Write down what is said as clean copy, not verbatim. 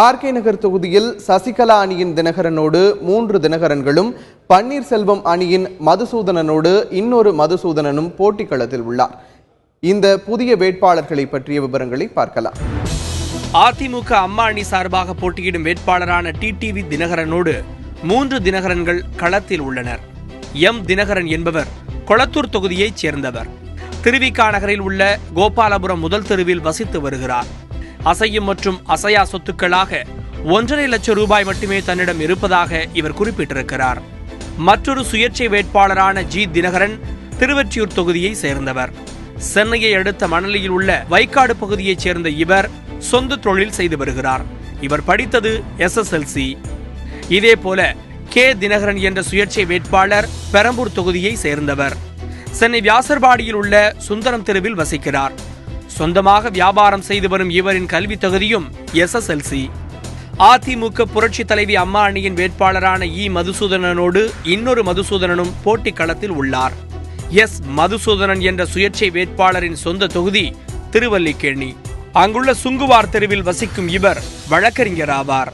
RK நகர் தொகுதியில் சசிகலா அணியின் தினகரனோடு 3 தினகரன்களும், பன்னீர்செல்வம் அணியின் மதுசூதனனோடு இன்னொரு மதுசூதனனும் போட்டி களத்தில் உள்ளார். இந்த புதிய வேட்பாளர்களை பற்றிய விவரங்களை பார்க்கலாம். அதிமுக அம்மா அணி சார்பாக போட்டியிடும் வேட்பாளரான டிடிவி தினகரனோடு 3 தினகரன்கள் களத்தில் உள்ளனர். எம் தினகரன் என்பவர் கொளத்தூர் தொகுதியைச் சேர்ந்தவர். திருவிக நகரில் உள்ள கோபாலபுரம் முதல் தெருவில் வசித்து வருகிறார். அசையும் மற்றும் அசையா சொத்துக்களாக 1.5 லட்சம் ரூபாய் மட்டுமே தன்னிடம் இருப்பதாக இவர் குறிப்பிட்டிருக்கிறார். மற்றொரு சுயேட்சை வேட்பாளரான ஜி தினகரன் திருவொற்றியூர் தொகுதியை சேர்ந்தவர். சென்னையை அடுத்த மணலியில் உள்ள வைக்காடு பகுதியைச் சேர்ந்த இவர் சொந்த தொழில் செய்து வருகிறார். இவர் படித்தது SSLC. இதேபோல கே தினகரன் என்ற சுயேட்சை வேட்பாளர் பெரம்பூர் தொகுதியை சேர்ந்தவர். சென்னை வியாசர்பாடியில் உள்ள சுந்தரம் தெருவில் வசிக்கிறார். சொந்தமாக வியாபாரம் செய்து வரும் இவரின் கல்வி தகுதியும் SSLC. அதிமுக புரட்சி தலைவி அம்மா அணியின் வேட்பாளரான மதுசூதனனோடு இன்னொரு மதுசூதனனும் போட்டி களத்தில் உள்ளார். மதுசூதனன் என்ற சுயேட்சை வேட்பாளரின் சொந்த தொகுதி திருவல்லிக்கேணி. அங்குள்ள சுங்குவார் தெருவில் வசிக்கும் இவர் வழக்கறிஞர் ஆவார்.